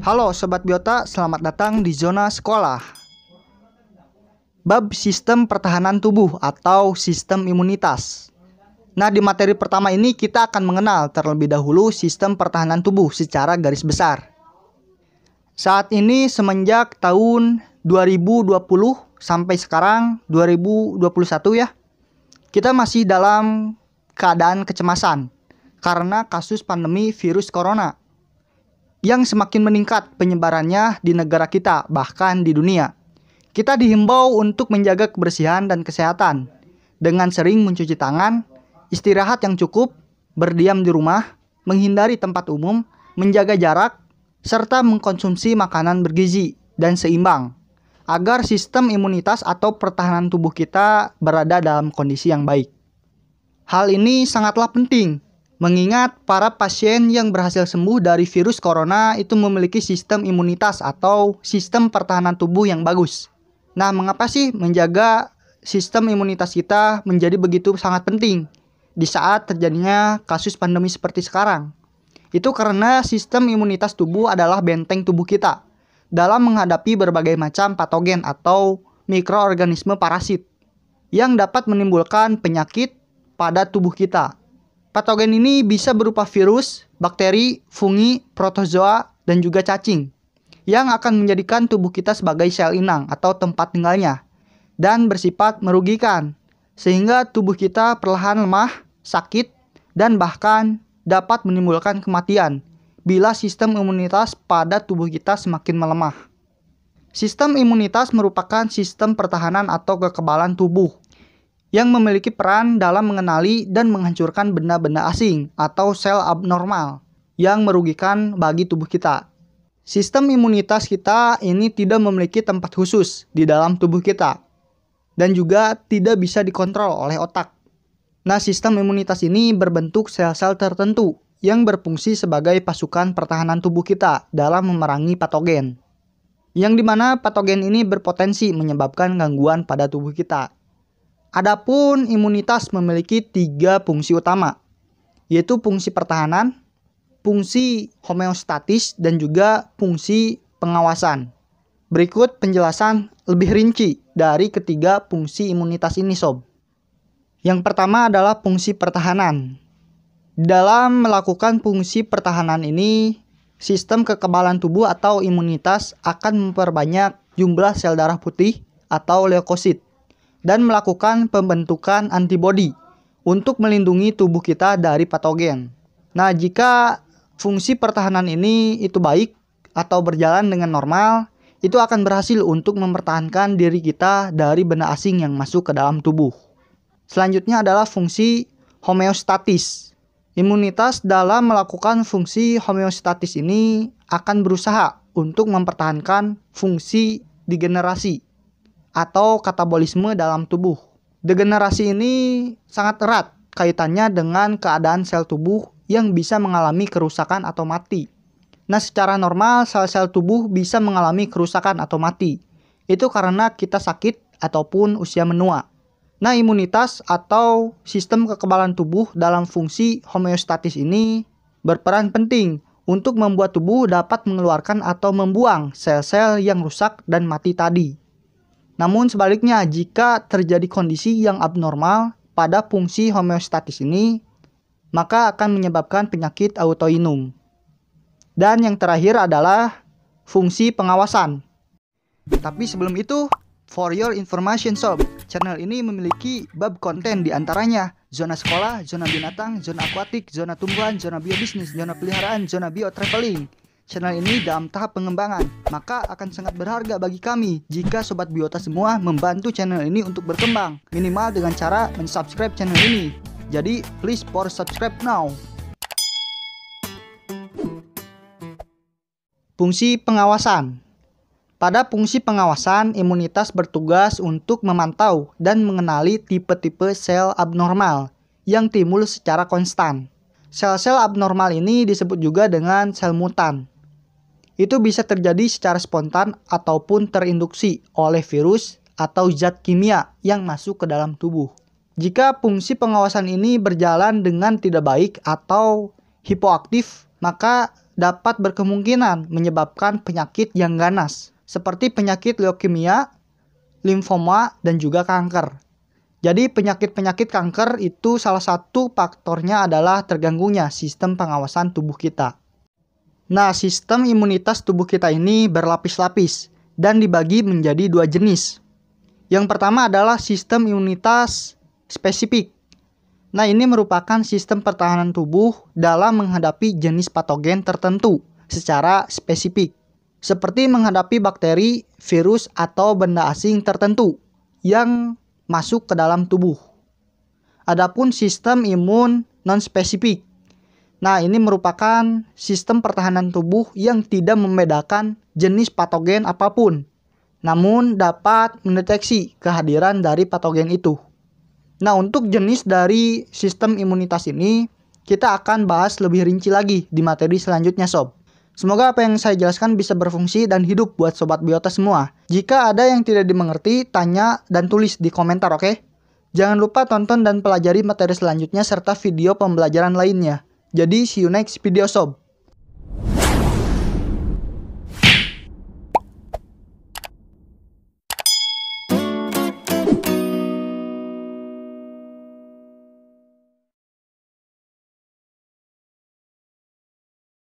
Halo Sobat Biota, selamat datang di Zona Sekolah. Bab sistem pertahanan tubuh atau sistem imunitas. Nah, di materi pertama ini kita akan mengenal terlebih dahulu sistem pertahanan tubuh secara garis besar. Saat ini semenjak tahun 2020 sampai sekarang 2021 ya, kita masih dalam keadaan kecemasan karena kasus pandemi virus corona yang semakin meningkat penyebarannya di negara kita, bahkan di dunia. Kita dihimbau untuk menjaga kebersihan dan kesehatan dengan sering mencuci tangan, istirahat yang cukup, berdiam di rumah, menghindari tempat umum, menjaga jarak, serta mengkonsumsi makanan bergizi dan seimbang agar sistem imunitas atau pertahanan tubuh kita berada dalam kondisi yang baik. Hal ini sangatlah penting, mengingat para pasien yang berhasil sembuh dari virus corona itu memiliki sistem imunitas atau sistem pertahanan tubuh yang bagus. Nah, mengapa sih menjaga sistem imunitas kita menjadi begitu sangat penting di saat terjadinya kasus pandemi seperti sekarang? Itu karena sistem imunitas tubuh adalah benteng tubuh kita dalam menghadapi berbagai macam patogen atau mikroorganisme parasit yang dapat menimbulkan penyakit pada tubuh kita. Patogen ini bisa berupa virus, bakteri, fungi, protozoa, dan juga cacing yang akan menjadikan tubuh kita sebagai sel inang atau tempat tinggalnya dan bersifat merugikan sehingga tubuh kita perlahan lemah, sakit, dan bahkan dapat menimbulkan kematian bila sistem imunitas pada tubuh kita semakin melemah. Sistem imunitas merupakan sistem pertahanan atau kekebalan tubuh yang memiliki peran dalam mengenali dan menghancurkan benda-benda asing atau sel abnormal yang merugikan bagi tubuh kita. Sistem imunitas kita ini tidak memiliki tempat khusus di dalam tubuh kita dan juga tidak bisa dikontrol oleh otak. Nah, sistem imunitas ini berbentuk sel-sel tertentu yang berfungsi sebagai pasukan pertahanan tubuh kita dalam memerangi patogen, yang dimana patogen ini berpotensi menyebabkan gangguan pada tubuh kita. Adapun imunitas memiliki 3 fungsi utama, yaitu fungsi pertahanan, fungsi homeostatis, dan juga fungsi pengawasan. Berikut penjelasan lebih rinci dari ketiga fungsi imunitas ini, Sob. Yang pertama adalah fungsi pertahanan. Dalam melakukan fungsi pertahanan ini, sistem kekebalan tubuh atau imunitas akan memperbanyak jumlah sel darah putih atau leukosit dan melakukan pembentukan antibodi untuk melindungi tubuh kita dari patogen. Nah, jika fungsi pertahanan ini itu baik atau berjalan dengan normal, itu akan berhasil untuk mempertahankan diri kita dari benda asing yang masuk ke dalam tubuh. Selanjutnya adalah fungsi homeostatis. Imunitas dalam melakukan fungsi homeostatis ini akan berusaha untuk mempertahankan fungsi degenerasi atau katabolisme dalam tubuh. Degenerasi ini sangat erat kaitannya dengan keadaan sel tubuh yang bisa mengalami kerusakan atau mati. Nah, secara normal sel-sel tubuh bisa mengalami kerusakan atau mati. Itu karena kita sakit ataupun usia menua. Nah, imunitas atau sistem kekebalan tubuh dalam fungsi homeostatis ini berperan penting untuk membuat tubuh dapat mengeluarkan atau membuang sel-sel yang rusak dan mati tadi. Namun sebaliknya, jika terjadi kondisi yang abnormal pada fungsi homeostatis ini, maka akan menyebabkan penyakit autoimun. Dan yang terakhir adalah fungsi pengawasan. Tapi sebelum itu, for your information Sob, channel ini memiliki bab konten diantaranya zona sekolah, zona binatang, zona akuatik, zona tumbuhan, zona biobisnis, zona peliharaan, zona biotraveling. Channel ini dalam tahap pengembangan, maka akan sangat berharga bagi kami jika Sobat Biota semua membantu channel ini untuk berkembang, minimal dengan cara mensubscribe channel ini. Jadi, please for subscribe now. Fungsi pengawasan. Pada fungsi pengawasan, imunitas bertugas untuk memantau dan mengenali tipe-tipe sel abnormal yang timbul secara konstan. Sel-sel abnormal ini disebut juga dengan sel mutan. Itu bisa terjadi secara spontan ataupun terinduksi oleh virus atau zat kimia yang masuk ke dalam tubuh. Jika fungsi pengawasan ini berjalan dengan tidak baik atau hipoaktif, maka dapat berkemungkinan menyebabkan penyakit yang ganas, seperti penyakit leukemia, limfoma, dan juga kanker. Jadi penyakit-penyakit kanker itu salah satu faktornya adalah terganggunya sistem pengawasan tubuh kita. Nah, sistem imunitas tubuh kita ini berlapis-lapis dan dibagi menjadi dua jenis. Yang pertama adalah sistem imunitas spesifik. Nah, ini merupakan sistem pertahanan tubuh dalam menghadapi jenis patogen tertentu secara spesifik, seperti menghadapi bakteri, virus, atau benda asing tertentu yang masuk ke dalam tubuh. Adapun sistem imun non-spesifik. Nah, ini merupakan sistem pertahanan tubuh yang tidak membedakan jenis patogen apapun, namun dapat mendeteksi kehadiran dari patogen itu. Nah, untuk jenis dari sistem imunitas ini, kita akan bahas lebih rinci lagi di materi selanjutnya, Sob. Semoga apa yang saya jelaskan bisa berfungsi dan hidup buat Sobat Biota semua. Jika ada yang tidak dimengerti, tanya dan tulis di komentar, oke? Jangan lupa tonton dan pelajari materi selanjutnya serta video pembelajaran lainnya. Jadi, see you next video, Sob.